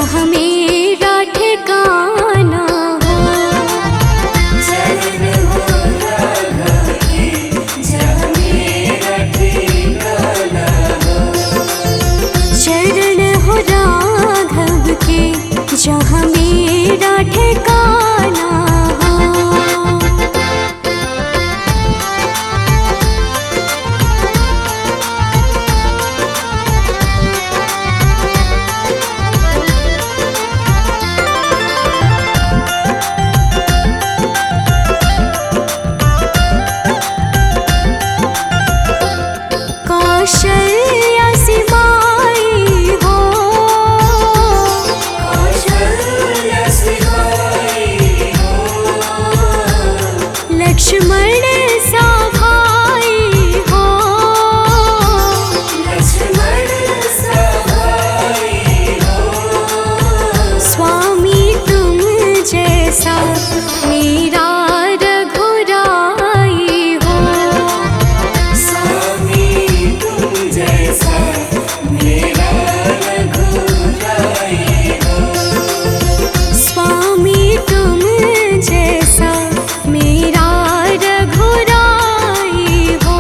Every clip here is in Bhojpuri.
जहाँ मेरा ठिकाना हो। चरण हो राघव के जहाँ मेरा ठिकाना हो। चरण हो राघव के जहाँ मेरा ठिकाना हो। कौशल्या सी माई हो। कौशल्या सी माई हो। लक्ष्मण सा भाई हो। लक्ष्मण सा भाई हो। स्वामी तुम जैसा मेरा रघुराई हो। स्वामी तुम जैसा मेरा रघुराई हो। स्वामी तुम जैसा मेरा रघुराई हो।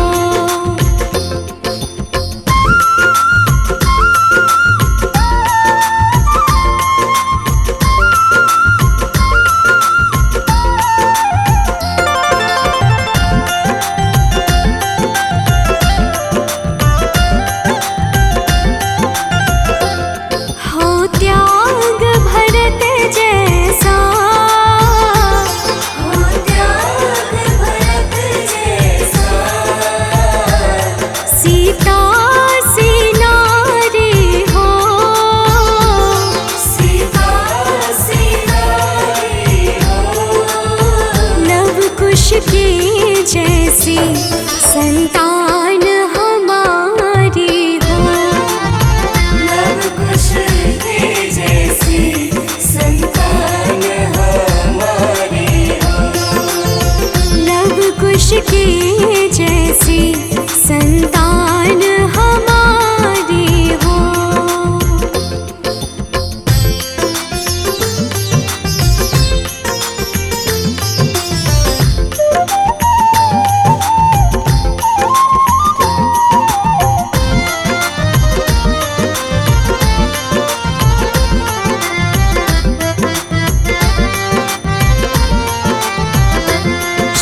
हो त्याग भरत जैसा। हो त्याग भरत जैसा। सीता सी नारी हो। सीता सी नारी हो। लव कुश की जैसी संतान हमारी हो। लव कुश की जैसी संतान हमारी हो। लव कुश की जैसी संतान हमारी हो।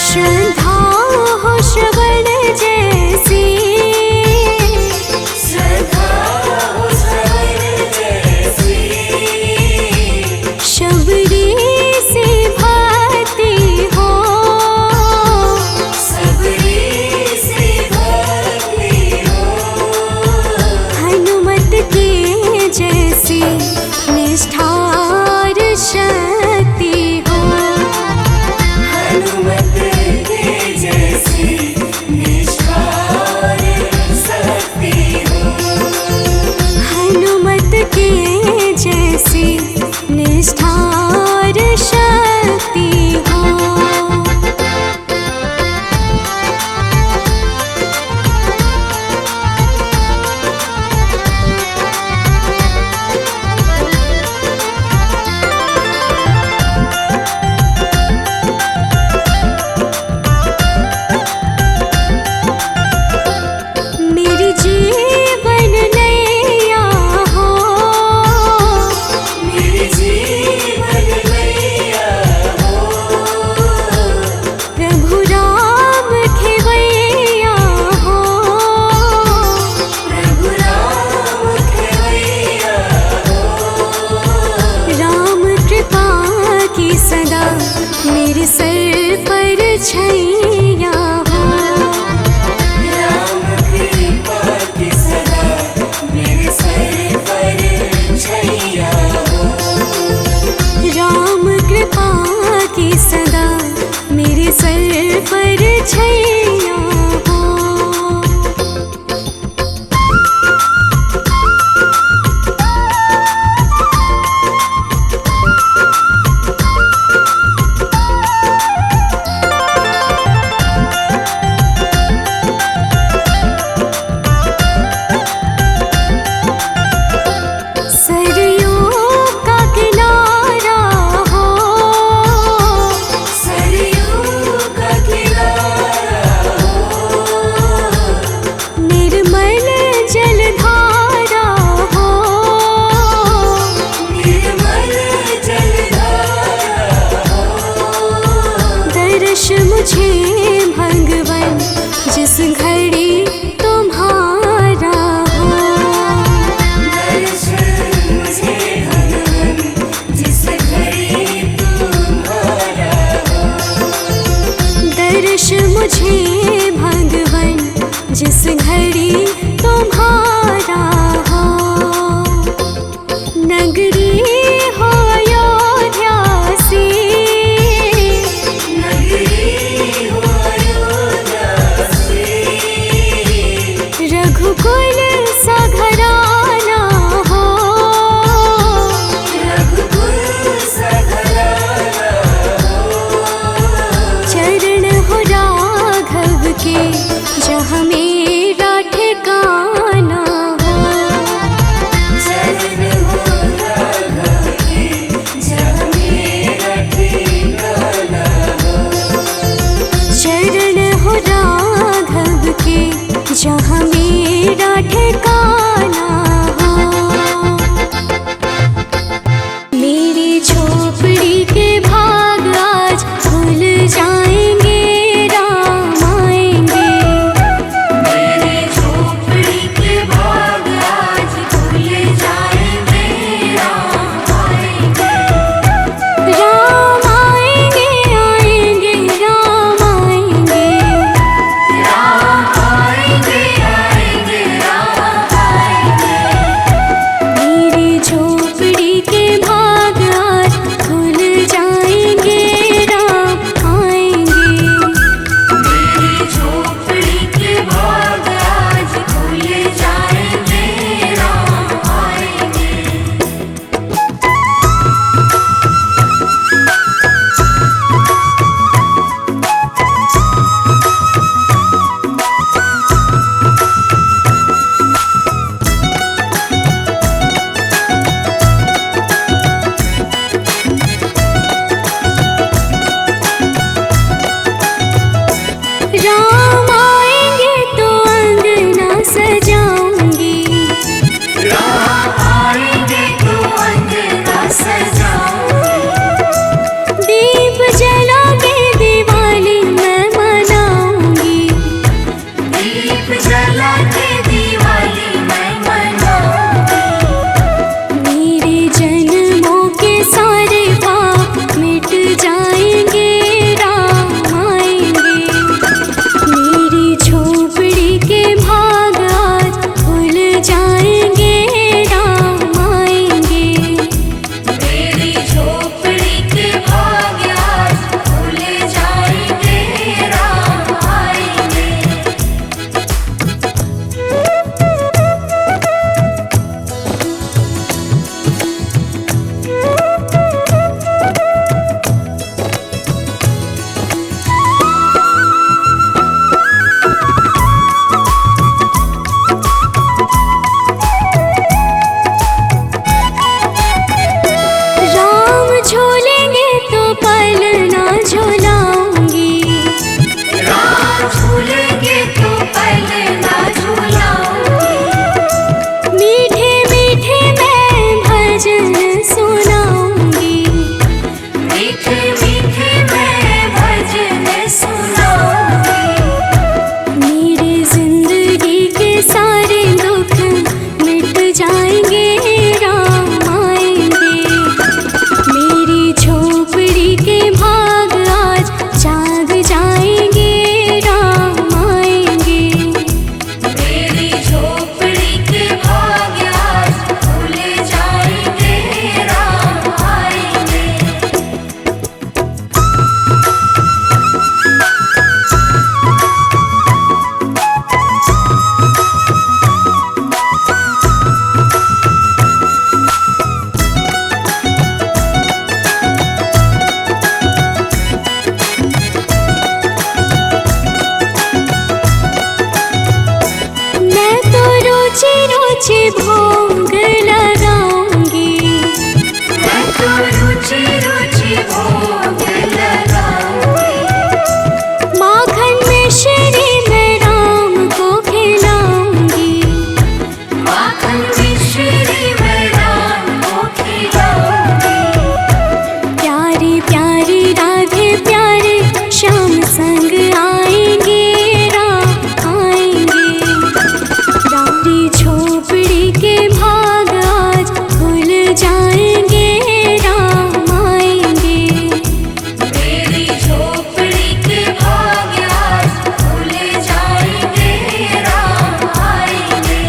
श्रद्धा हो श्रवण जैसी। श्रद्धा हो श्रवण जैसी। शबरी से भक्ति हो। सबरी से भक्ति हो। हनुमत के जैसी निष्ठार शक्ति हो। हनुमत के जैसी निष्ठार शक्ति हो। हनुमत के जैसी निष्ठार शक्ति हो। मेरी जीवन नैया हो। मेरी जीवन नैया हो। प्रभु राम खेवैया हो। प्रभु राम खेवैया हो। राम कृपा की सदा मेरे सर पर छैया हो। राम कृपा की सदा मेरे सर पर छैया हो। राम कृपा की सदा मेरे सर पर छैया हो। रुचि रुचि भोग लगाऊंगी। माखन मिश्री मैं राम को खिलाऊंगी। माखन मिश्री मैं राम को खिलाऊंगी। प्यारी प्यारी राधे प्यारे श्याम संग आएंगे, राम आएंगे। रारी झोपड़ी के भाग आज खुल जाएंगे, राम आएंगे। मेरी झोपड़ी के भाग आज खुल जाएंगे, राम आएंगे।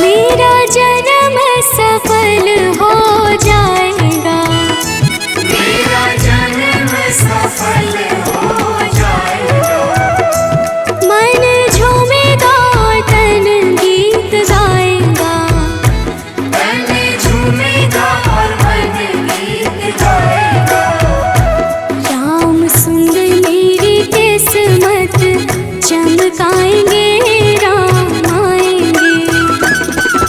मेरा जन्म सफल हो जाएगा। मेरा जन्म सफल हो जाएगा। मन झूमेगा और तन गीत गाएगा। तन झूमेगा और मन गीत गाएगा। राम सुंदर मेरी किस्मत चमकाएंगे, राम आएंगे।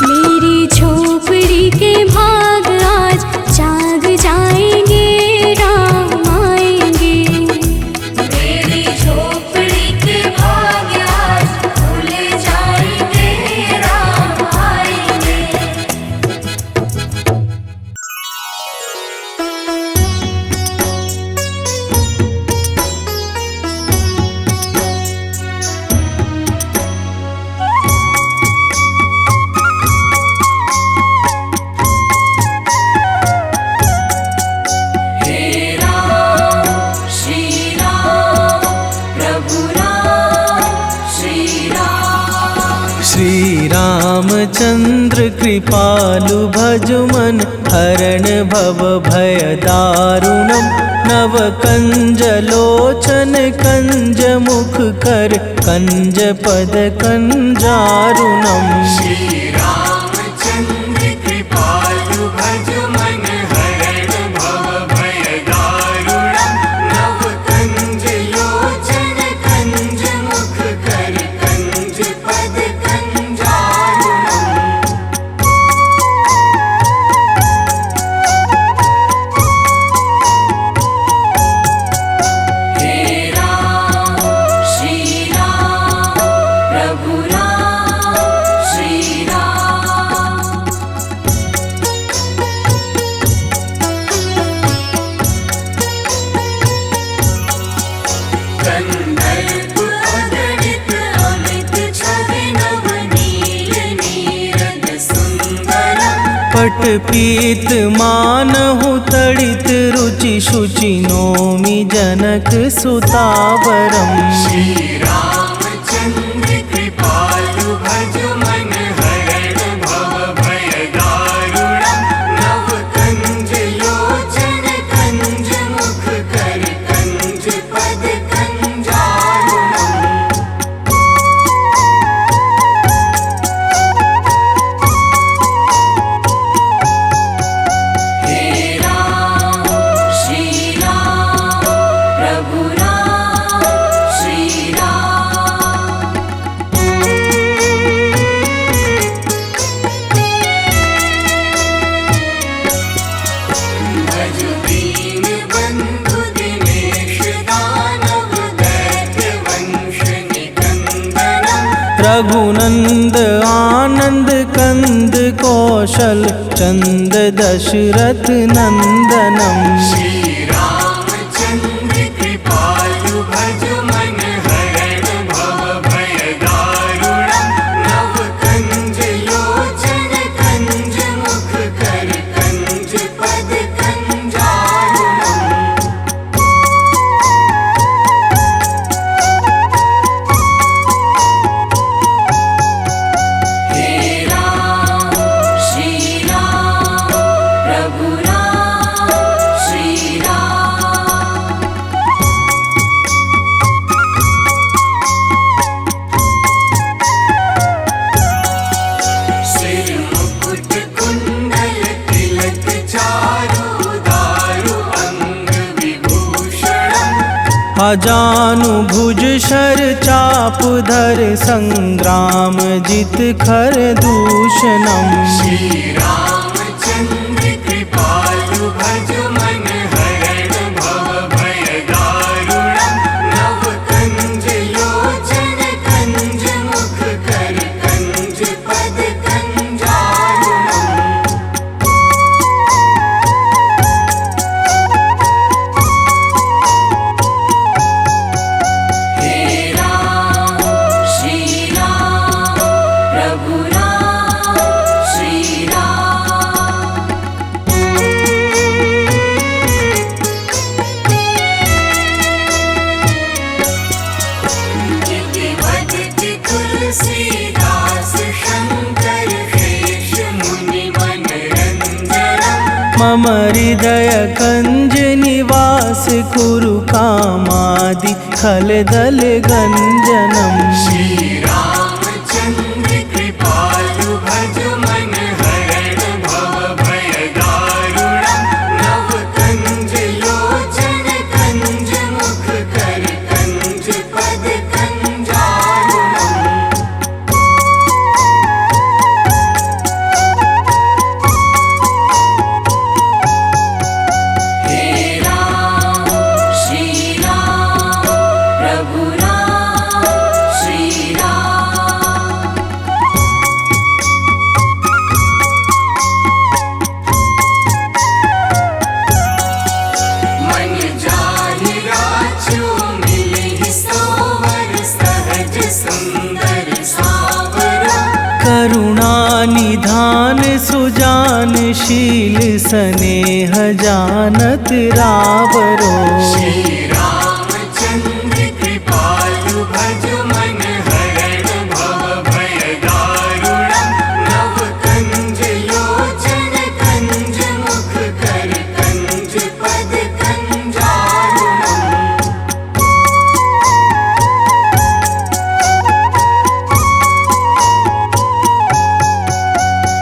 मेरी झोपड़ी के भाग आज जाग जाएंगे, राम आएंगे। मेरी झोपड़ी के भाग आज खुल जाएंगे, राम आएंगे। हे राम श्री राम प्रभु राम श्री राम। श्री रामचंद्र कृपालु भजुमन हरण भव भय दारुणम नव कंज लोचन कंज मुख कर कंज पद कंजारुणम। श्री रामचंद्र कृपालु भज मन हरण भव भय दारुणम नव कंज लोचन कंज मुख कर कंज पद कंजारुणम। हे राम श्री राम प्रभु राम श्री राम। कंदर्प अगणित अमित छवि नवनील नीरद सुंदरम। पट पीत मानहु तड़ित रुचि शुचि नोमि जनक सुतावरम। श्री रामचंद्र कृपालु भज मन हरण भव भय दारुणम नव कंज लोचन कंज मुख कर कंज पद कंजारुणम। हे राम श्री राम प्रभु राम श्री राम। भज दीन बंधु दिनेश दानव दैत्य वंश निकंदनम। रघुनंद आनंद कंद कौशल चंद दशरथ नंदनम। श्री रामचंद्र कृपालु भज मन हरण भव भय दारुणम नव कंज लोचन कंज मुख कर कंज पद कंजारुणम। हे राम श्री राम प्रभु राम श्री अजानुभुज शर चाप धर संग्राम जित खर दूषणम। श्री रामचंद्र कृपालु भज मन हरण भव भय दारुणम। नव कंज लोचन कंज मुख कर कंज पद कंजारुणम। हे राम श्री राम प्रभु राम श्री राम। इति वदति तुलसीदास शंकर शेष मुनि मनरंजनम। मम हृदय कंज निवास कुरु कामादि खलदल गंजनम। श्री रामचंद्र कृपालु भज मन हरण भव भय दारुणम। नव कंज लोचन कंज मुख कर कंज पद कंजारुणम। हे राम श्री राम प्रभु राम श्री राम। मन जाहि राजो मिलहि सोवर सहज सुंदर सावरा। करुणा निधान सुजान शील स्नेह जानत रावरो। श्री रामचंद्र कृपालु भज मन हरण भव भय दारुणम। नव कंज लोचन कंज मुख कर कंज पद कंजारुणम।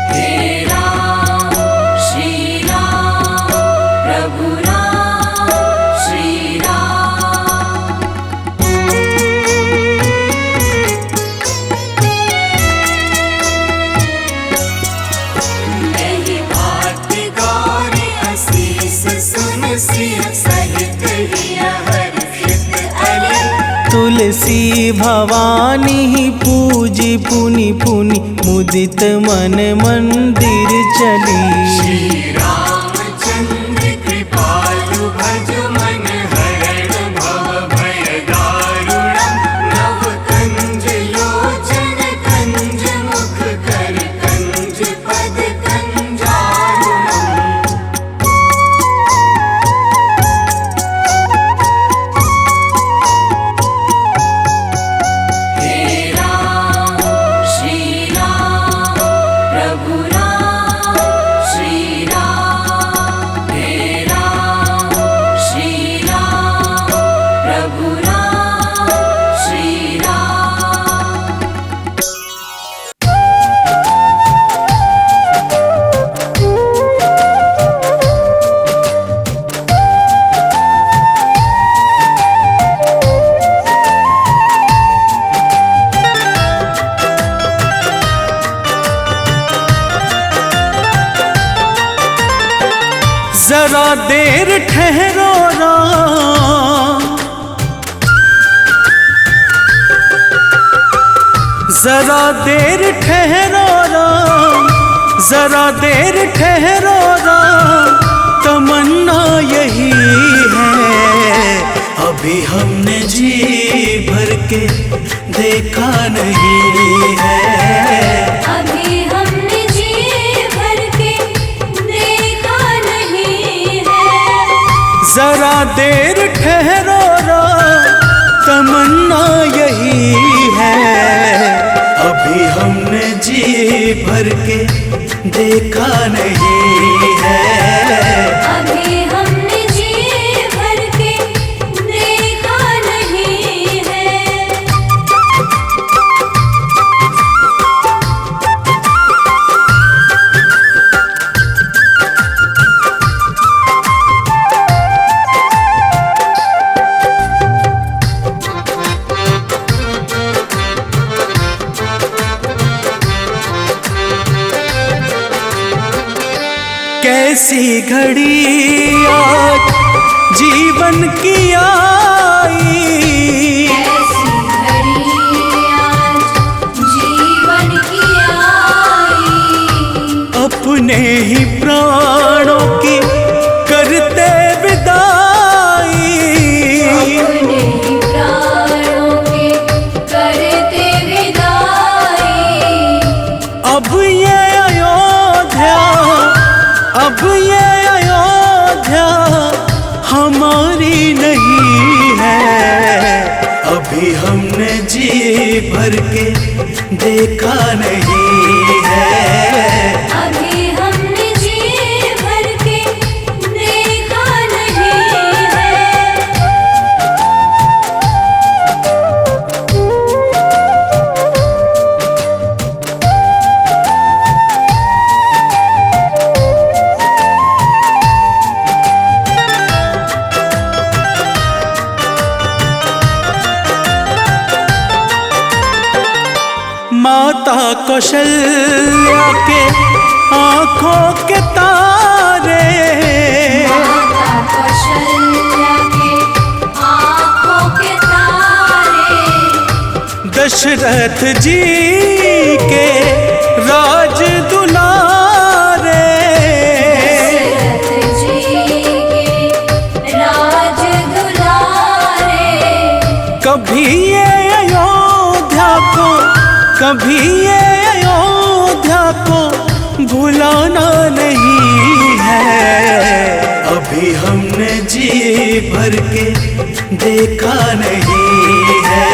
हे राम श्री राम प्रभु राम श्री राम। नहीं भांति गौरी असीस सुन सिय सहित हिय हर्षित अले। तुलसी भवानी पूजी पुनि पुनि मुदित मन मंदिर चली। श्री रामचंद्र कृपालु भज मन हरण भव भय दारुणम। नव कंज लोचन कंज मुख कर कंज पद कंजारुणम। हे राम श्री राम प्रभु राम श्री राम। हे राम श्री राम प्रभु राम श्री राम। जरा देर ठहरो राम, जरा देर ठहरो राम, जरा देर ठहरो राम। तमन्ना यही है अभी हमने जी भर के देखा नहीं है। अभी हमने जी भर के देखा नहीं है। जरा देर ठहरो राम, तमन्ना यही है अभी हमने जी भर के देखा नहीं है। अभी हमने जी भर के देखा नहीं है। ऐसी घड़ी आज जीवन की आई, ऐसी घड़ी आज जीवन की आई। अपने ही प्राणों की करते विदाई, अपने ही प्राणों की करते विदाई। अब ये अयोध्या, अब ये अयोध्या हमारी नहीं है। अभी हमने जी भर के देखा नहीं है। अभी हमने जी भर के देखा नहीं है। माता कौशल्या के आंखों के तारे, माता कौशल्या के आँखों के तारे। दशरथ जी के राज दुलारे, दशरथ जी के राज दुलारे। कभी ये अयोध्या को, कभी ये अयोध्या को भुलाना नहीं है। अभी हमने जी भर के देखा नहीं है।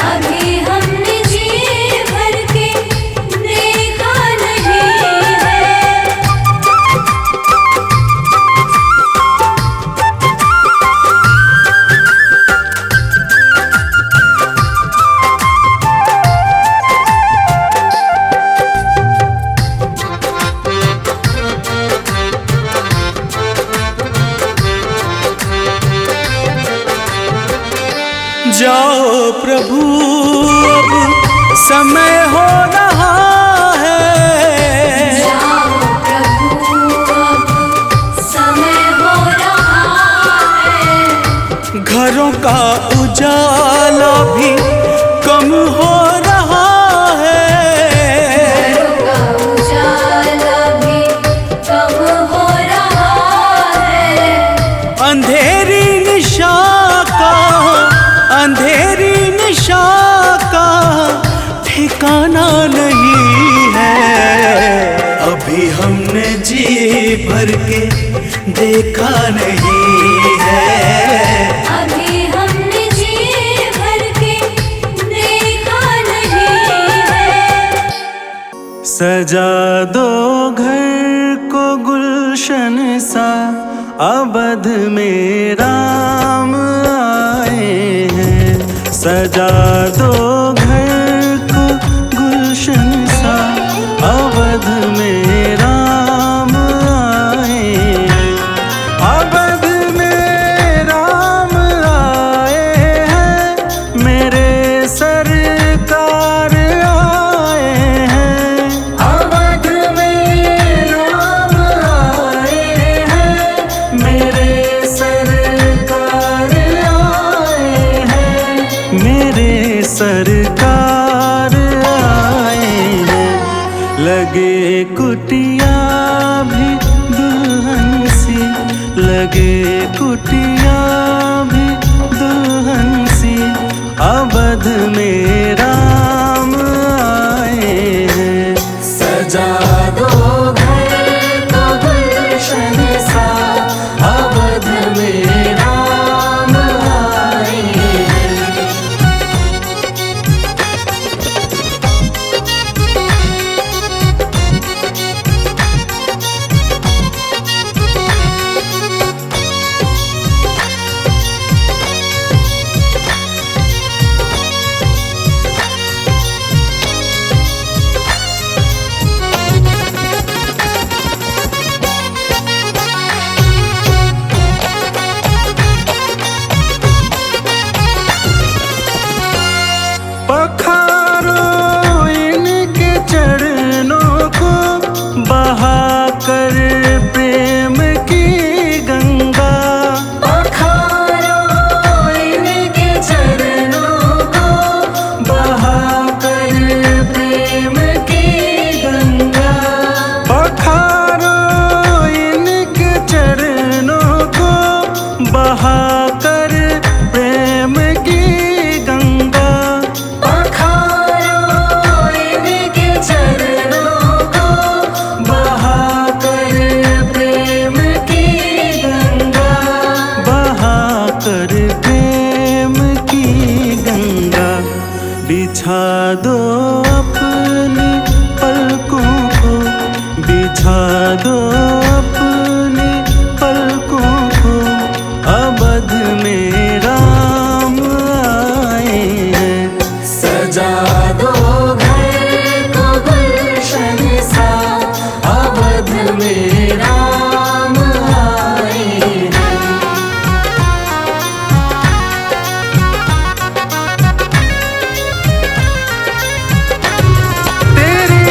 अभी हमने जी भर के देखा नहीं है। जाओ प्रभु अब समय हो रहा है। जाओ प्रभु अब समय हो रहा है। घरों का उजाला भी कम हो रहा है। घरों का उजाला भी कम हो रहा है। अंधेरी निशा का, अंधेरी निशा का ठिकाना नहीं है। अभी हमने जी भर के देखा नहीं है। अभी हमने जी भर के देखा नहीं है। सजा दो घर को गुलशन सा, अवध में राम आए हैं। सजा दो घर को गुलशन सा, अवध में राम आए हैं। अवध में राम आए हैं, मेरे सरकार आए हैं। अवध में राम आए हैं, मेरे सरकार आए हैं। मेरे सरकार आए हैं। लगे कुटिया भी दुल्हन सी, लगे कुटिया भी दुल्हन सी, अवध में राम आए हैं। सजा दो घर को गुलशन सा, अवध में राम आए हैं। दो अपनी पलकों को, बिछा दो अपनी पलकों को, अवध में राम आए हैं। सजा दो घर को गुलशन सा, अवध में राम आए हैं। तेरी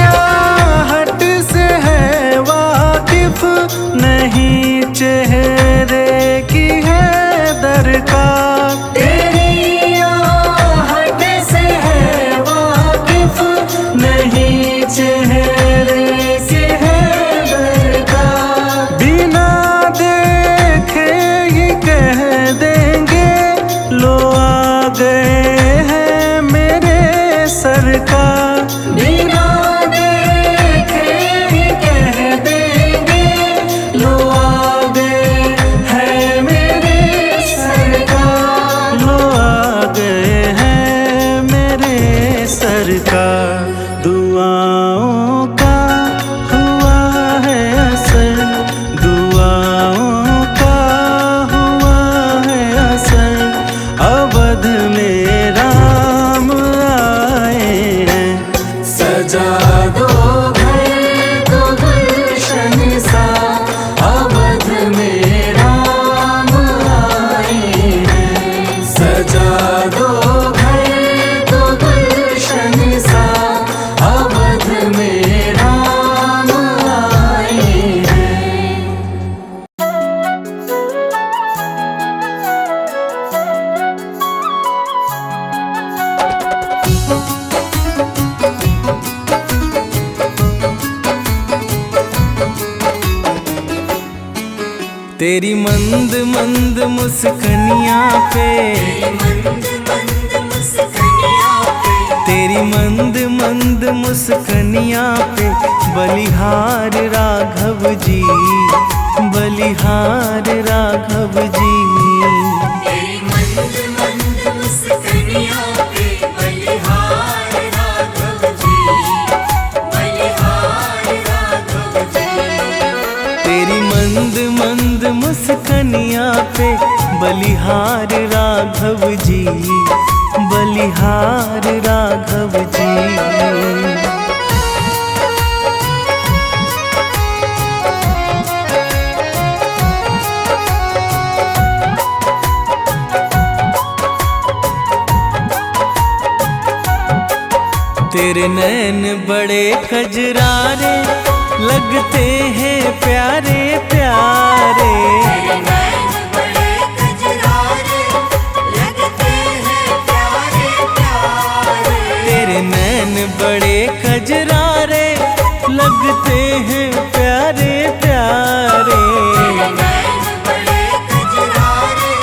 आहट से है वाकिफ नहीं चेहरे की है दरकार। तेरी आहट से है वाकिफ नहीं चेहरे से है दरकार। बिना देखे ही कह देंगे लो आ गए हैं मेरे सरकार। बिना देखे ही कह देंगे लो आ गए हैं मेरे सरकार। लो आ गए हैं मेरे सरकार। दुआओं का हुआ है असर, दुआओं का हुआ है असर, अवध में राम आए हैं। सजा दो घर को गुलशन सा, अवध में राम आए हैं। सजा दो घर को गुलशन सा, अवध में राम आए हैं। तेरी मंद मंद मुस्कनियाँ पे, तेरी मंद मंद मुस्कनियाँ पे, बलिहार राघव जी, बलिहार राघव जी। तेरी मंद मंद मुस्कनियाँ पे, बलिहार राघव जी, बलिहार राघव जी। तेरी मंद मंद मुस्कनियाँ पे, बलिहार राघव जी, बलिहार राघव जी। तेरे नैन बड़े कजरारे लगते हैं प्यारे प्यारे। तेरे नैन बड़े कजरारे लगते हैं प्यारे प्यारे। तेरे नैन बड़े कजरारे लगते हैं प्यारे प्यारे। तेरे नैन बड़े कजरारे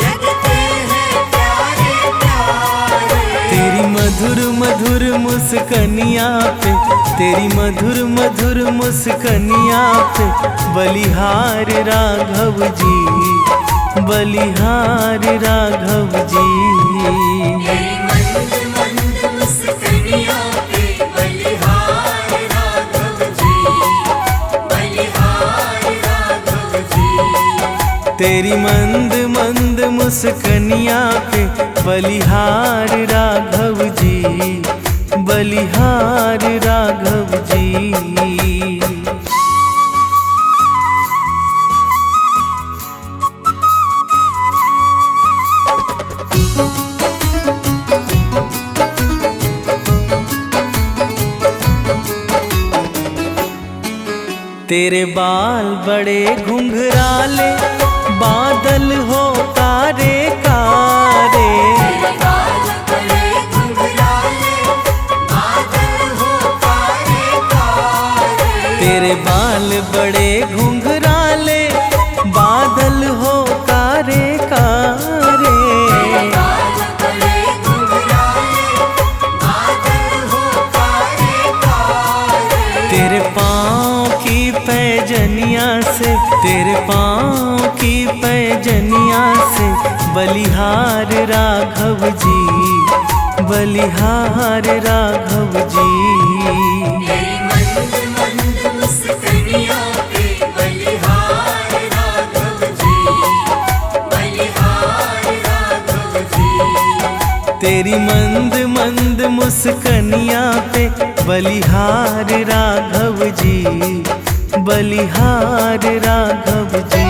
लगते हैं प्यारे प्यारे। तेरी मधुर मधुर मुस्कनियाँ पे, तेरी मधुर मधुर मुस्कनियाँ पे, बलिहार राघव जी, बलिहार राघव जी। तेरी मंद मंद मुस्कनियाँ पे, बलिहार राघव जी, बलिहार राघव जी। तेरी मंद मंद मुस्कनियाँ पे, बलिहार राघव जी, बलिहार राघव जी। तेरे बाल बड़े घुंघराले, बादल हो कारे कारे। तेरे बाल बड़े घुंघराले, बादल हो कारे कारे। तेरे बाल बड़े घुंघराले, बादल हो कारे कारे। तेरे बाल बड़े घुंघराले, बादल हो कारे कारे। तेरे पाँव की पैजनिया से, तेरे पाँव की पैजनिया से, बलिहार राघव जी, बलिहार राघव जी। तेरी मंद मंद मुस्कानियों पे बलिहार राघव जी, बलिहार राघव जी। तेरी मंद मंद मुस्कनिया पे बलिहार राघव जी, बलिहार राघव जी।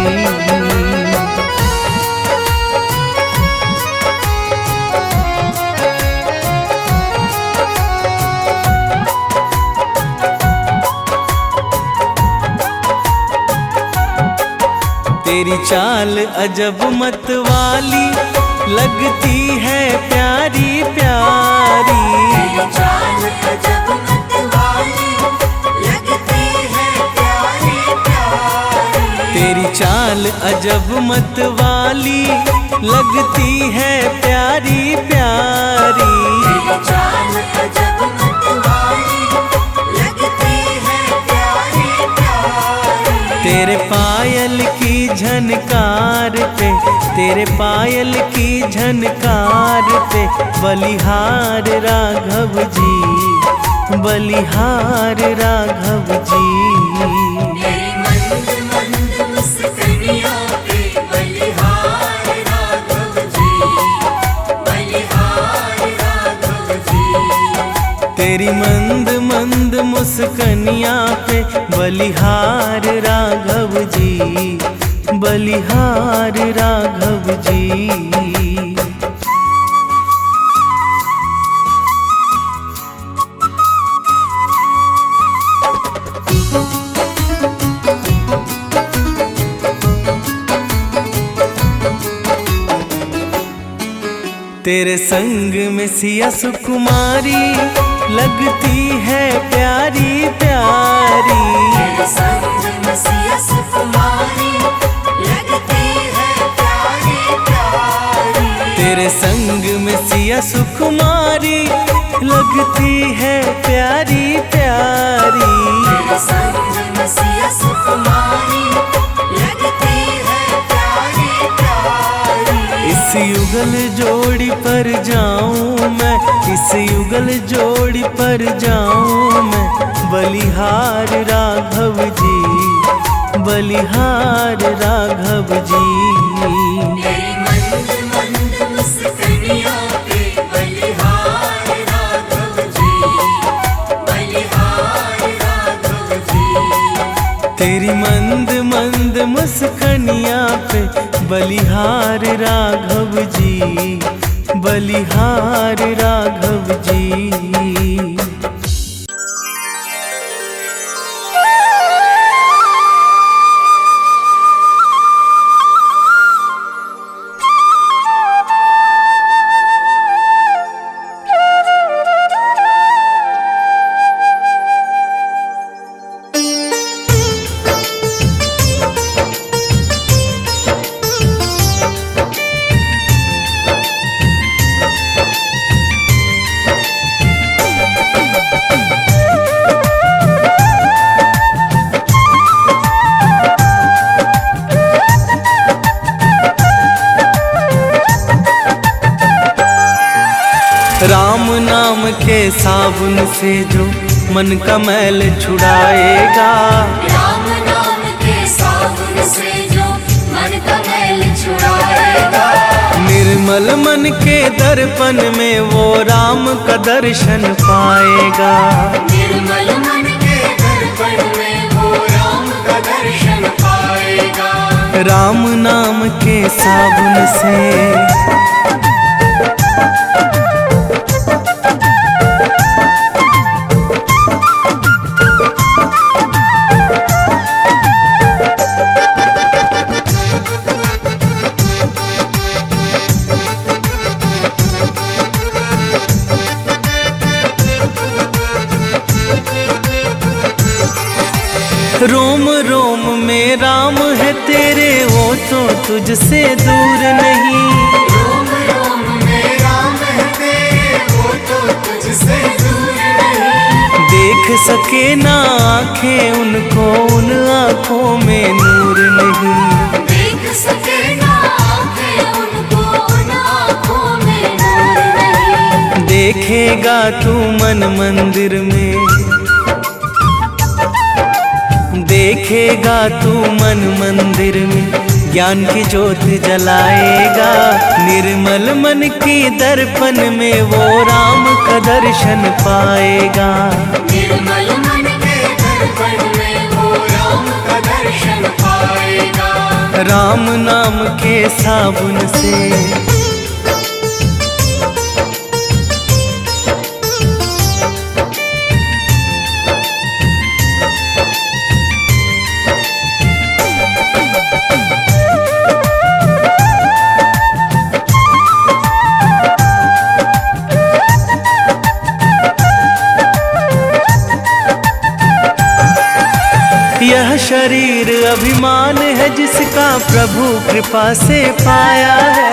तेरी चाल अजब मत वाली लगती है प्यारी प्यारी। तेरी चाल अजब मत वाली लगती है प्यारी प्यारी। तेरी चाल अजब मत वाली लगती है प्यारी प्यारी। तेरी चाल अजब मत वाली लगती है प्यारी प्यारी। तेरे पायल की झनकार पे, तेरे पायल की झनकार पे बलिहार राघव जी, बलिहार राघव जी। तेरी मंद मंद मुस्कानियों पे बलिहार राघव जी, बलिहार राघव जी। तेरी मंद मंद मुस्कनिया पे बलिहार राघव जी, बलिहार राघव जी। तेरे संग में सिया सुकुमारी लगती है प्यारी प्यारी। तेरे संग में सिया सुकुमारी लगती है प्यारी प्यारी। तेरे संग में सिया सुकुमारी लगती है प्यारी प्यारी। तेरे संग में सिया सुकुमारी लगती है प्यारी प्यारी। इस युगल जोड़ी पर जाऊं मैं, इस युगल जोड़ी पर जाऊं मैं, बलिहार राघव जी, बलिहार राघव जी। तेरी मंद मंद मुस्कानियों पे बलिहार राघव जी, बलिहार राघव जी। तेरी मंद मंद मुस्कनिया पे बलिहार राघव जी, बलिहार राघव जी। राम नाम के साबुन से जो मन का मैल छुड़ाएगा, राम नाम के साबुन से जो मन का मैल छुड़ाएगा। निर्मल मन के दर्पण में वो राम का दर्शन पाएगा। निर्मल मन के दर्पण में वो राम का दर्शन पाएगा। राम नाम के साबुन से रोम रोम में राम है तेरे, वो तो तुझसे दूर नहीं। रोम रोम में राम है तेरे, वो तो तुझसे दूर नहीं। देख सके ना आँखें उनको, उन आँखों में नूर नहीं। देख सके ना आँखें उनको, उन आँखों में नूर नहीं। देखेगा तू मन मंदिर में, देखेगा तू मन मंदिर में, ज्ञान की ज्योत जलाएगा। निर्मल मन के दर्पण में वो राम का दर्शन पाएगा। निर्मल मन के दर्पण में वो राम का दर्शन पाएगा। राम नाम के साबुन से यह शरीर अभिमान है जिसका प्रभु कृपा से पाया है।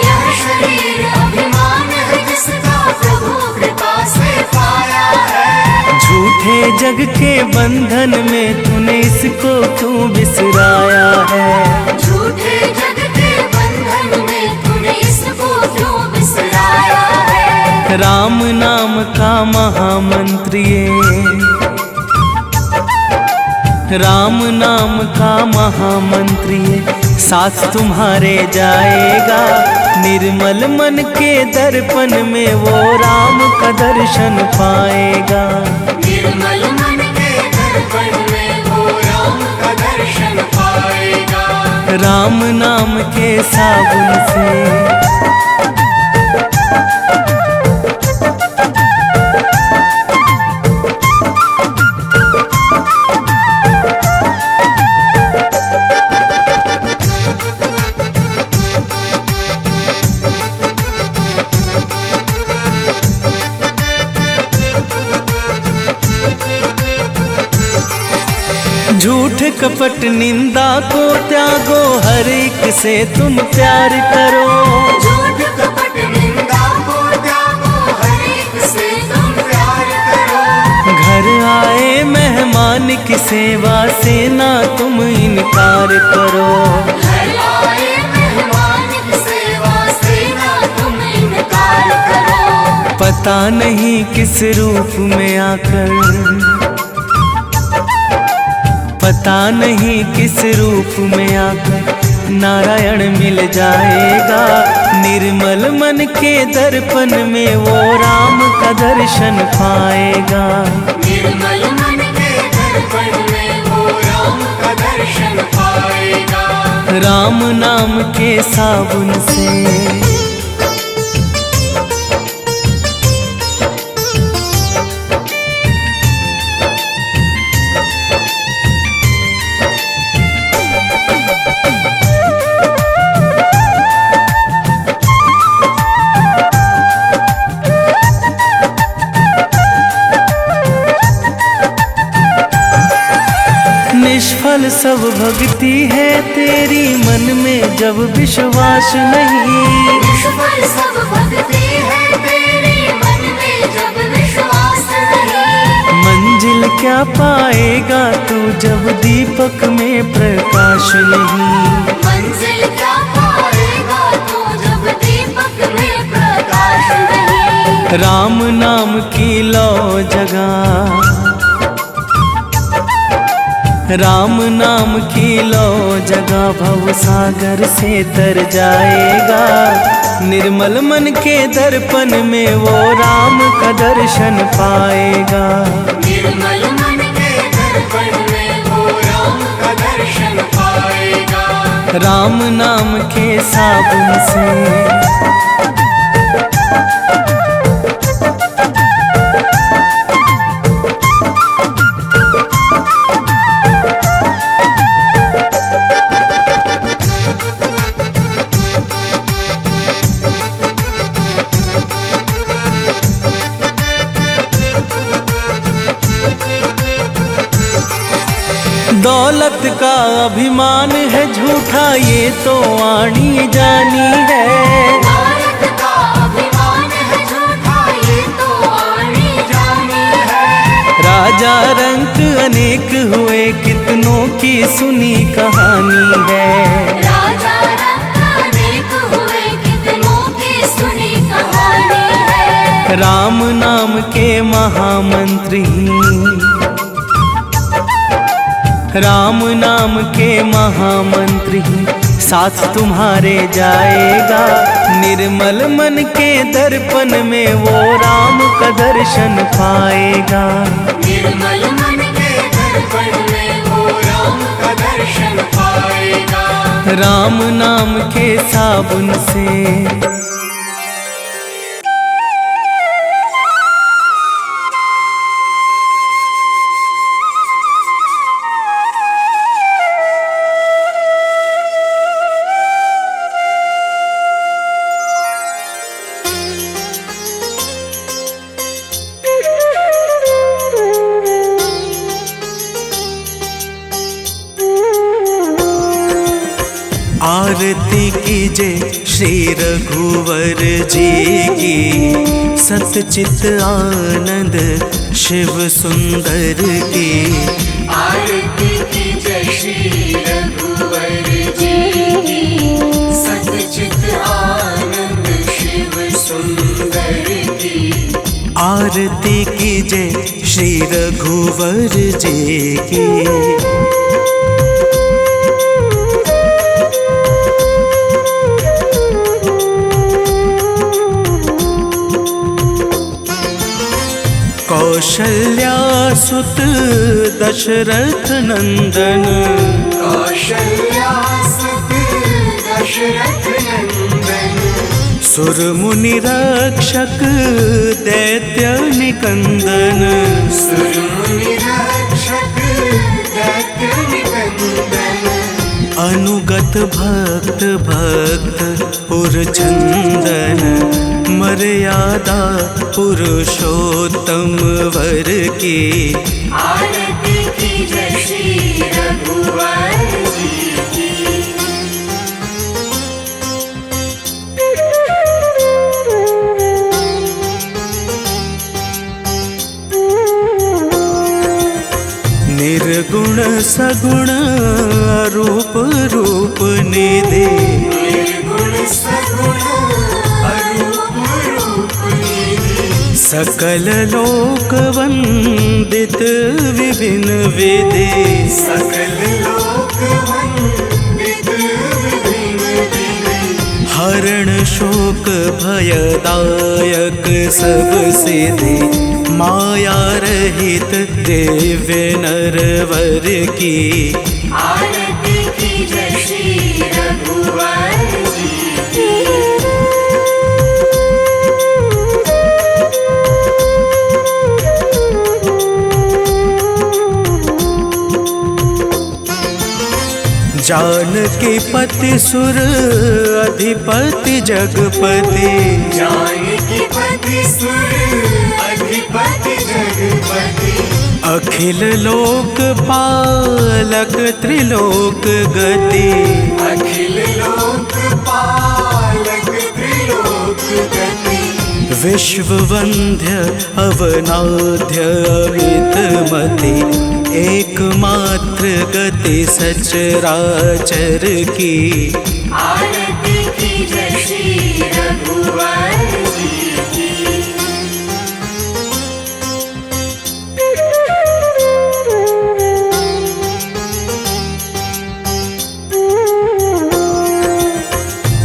यह शरीर अभिमान है जिसका प्रभु कृपा से पाया है। झूठे जग के बंधन में तूने इसको क्यों बिसराया है। झूठे जग के बंधन में तूने इसको क्यों बिसराया है। राम नाम का महामंत्र ये, राम नाम का महामंत्र ये साथ तुम्हारे जाएगा। निर्मल मन के दर्पण में वो राम का दर्शन पाएगा। निर्मल मन के दर्पण में वो राम का दर्शन पाएगा। राम नाम के साबुन से झूठ कपट निंदा को त्यागो, हर एक से तुम प्यार करो। झूठ कपट निंदा को त्यागो, हर एक से तुम प्यार करो। घर आए मेहमान की सेवा से ना तुम इनकार करो। घर आए मेहमान की सेवा से ना तुम इनकार करो। पता नहीं किस रूप में आकर, पता नहीं किस रूप में आकर नारायण मिल जाएगा। निर्मल मन के दर्पण में वो राम का दर्शन पाएगा। निर्मल मन के दर्पण में वो राम का दर्शन पाएगा। राम नाम के साबुन से निष्फल सब भक्ति है तेरी, मन में जब विश्वास नहीं। निष्फल सब भक्ति है तेरी, मन में जब विश्वास नहीं। मंजिल क्या पाएगा तू जब दीपक में प्रकाश नहीं। मंजिल क्या पाएगा तू जब दीपक में प्रकाश नहीं। राम नाम की लो जगा, राम नाम की लो जगा भव सागर से तर जाएगा। निर्मल मन के दर्पण में वो राम का दर्शन पाएगा। निर्मल मन के दर्पण में वो राम का दर्शन पाएगा। राम नाम के साबुन से दौलत का अभिमान है झूठा ये तो आनी जानी है। दौलत का अभिमान है झूठा ये तो आनी जानी है। राजा रंक अनेक हुए कितनों की सुनी कहानी है। राजा रंक अनेक हुए कितनों की सुनी कहानी है। राम नाम के महामंत्री, राम नाम के महामंत्री साथ तुम्हारे जाएगा। निर्मल मन के दर्पण में वो राम का दर्शन पाएगा। निर्मल मन के दर्पण में वो राम का दर्शन पाएगा। राम नाम के साबुन से आरती कीजिए श्री रघुवर जी की, सतचित आनंद शिव सुंदर की। आरती कीजिए श्री रघुवर जी की, सतचित आनंद शिव सुंदर की। आरती कीजिए श्री रघुवर जी की। कौशल्या सुत दशरथ नंदन, कौशल्या सुत दशरथ नंदन। सुर मुनि रक्षक दैत्य निकंदन, सुर मुनि रक्षक दैत्य निकंदन। अनुगत भक्त भक्त पुरचंदन, मर्यादा पुरुषोत्तम वर की। आरती कीजिए श्री रघुवर जी की। निर्गुण सगुण रूप रूप निधि, निर्गुण सगुण अरूप रूप निधि। सकल लोक वंदित विभिन्न विधि। सकल लोक वंदित विभिन्न विधि। हरण शोक भयदायक सब सिद्धि, माया रहित दिव्य नरवर की। आरती कीजिए श्री रघुवर जी की। जानकी पति सुर अधिपति जगपति, जानकी पति सुर अधिपति जगपति। अखिल लोक पालक त्रिलोक गति। अखिल लोक पालक त्रिलोक गति। विश्व वंद्य अवनाद्य अमित मति, एकमात्र गति सचराचर की। आरती कीजिए श्री रघुवर जी की।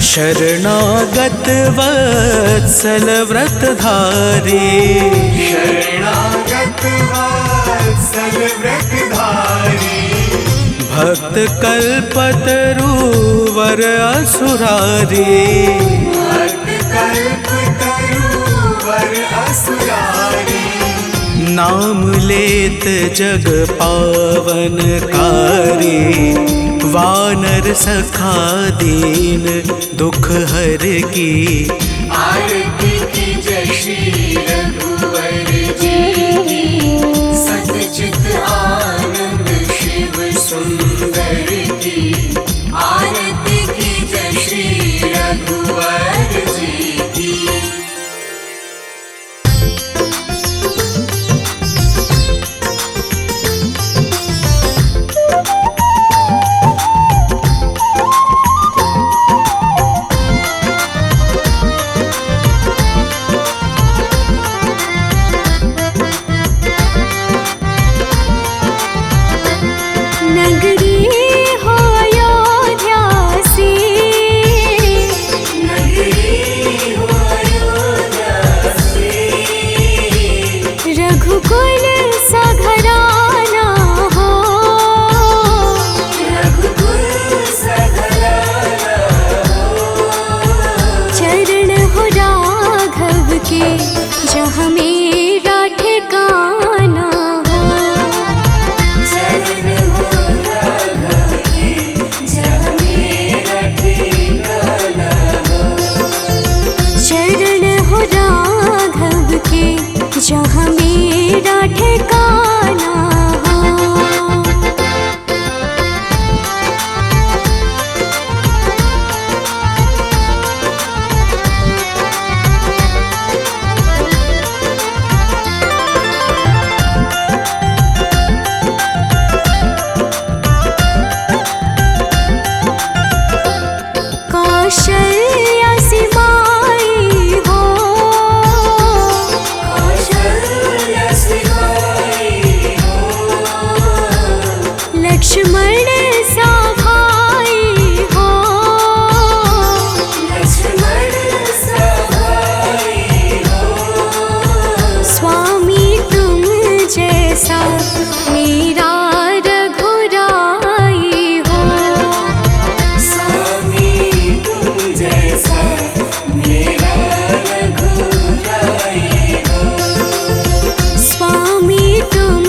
शरणागत वत्सल व्रतधारी, शरणागत वत्सल व्रतधारी। भक्त कल्पतरुवर असुरारी। भक्त कल्पतरुवर असुरारी। नाम लेत जग पावनकारी, वानर सखा दीन दुख हर की। आरती कीजिए श्री रघुवर जी की, सतचित आनंद शिव सुंदर की। आरती कीजिए श्री रघुवर जी की। रघुकुल सा घराना हो, रघुकुल सा घराना हो। चरण हो राघव के जहाँ मेरा ठिकाना हो, चरण हो राघव के जहाँ मेरा ठिकाना हो। चरण हो राघव के जहाँ मेरा ठिकाना हो। कौशल्या सी माई हो, कौशल्या सी माई हो। लक्ष्मण सा भाई हो, लक्ष्मण सा भाई हो। स्वामी तुम जैसा मेरा रघुराई हो, स्वामी तुम जैसा मेरा रघुराई हो। स्वामी तुम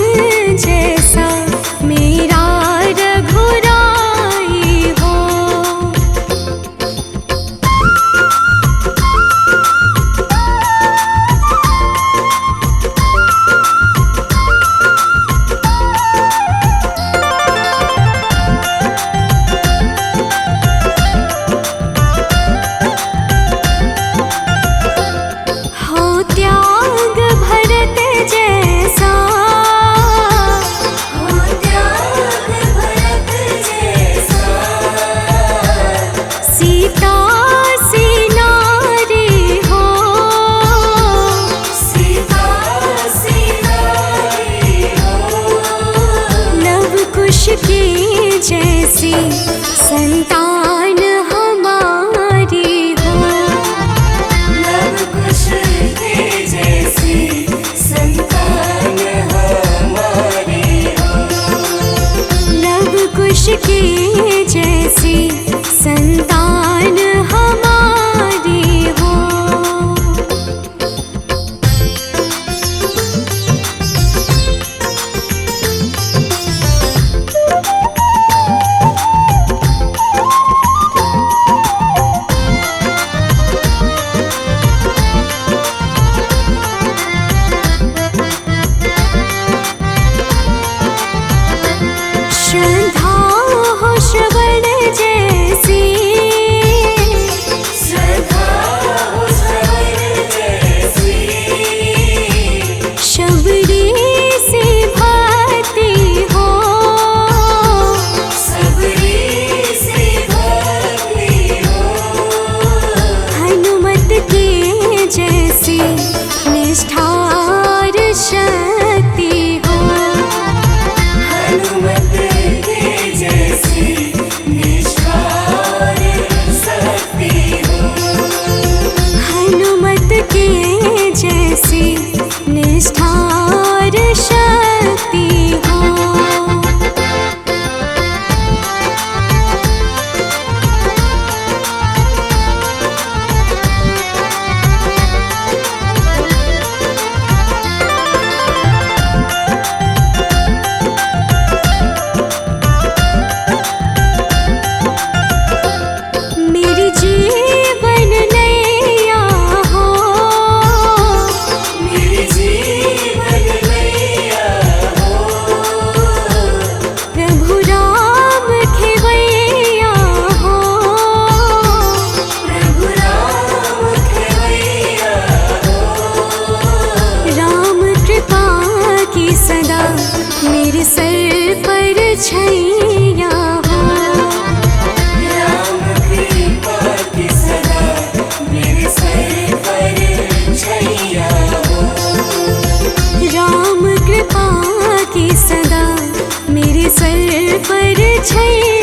जैसा मेरा रघुराई हो। हो त्याग भरत जैसा, हो त्याग भरत जैसा। सीता सी नारी हो, सीता सी नारी हो। लव कुश की जैसी संतान हमारी हो, लव कुश की जैसी संतान हमारी हो। लव कुश की जैसी संतान हमारी हो। श्रद्धा हो श्रवण जैसी, श्रद्धा हो श्रवण जैसी। शबरी से भक्ति हो, शबरी से भक्ति हो। हनुमत के जैसी निष्ठार शक्ति हो, हनुमत के जैसी निष्ठार शक्ति हो। हनुमत के जैसी निष्ठार शक्ति हो। मेरी जीवन नैया हो, मेरी जीवन नैया हो। प्रभु राम खेवैया हो, प्रभु राम खेवैया हो। राम कृपा की सदा मेरे सर पर छैया हो, राम कृपा की सदा मेरे सर पर छैया हो। राम कृपा की सदा मेरे सर पर छैया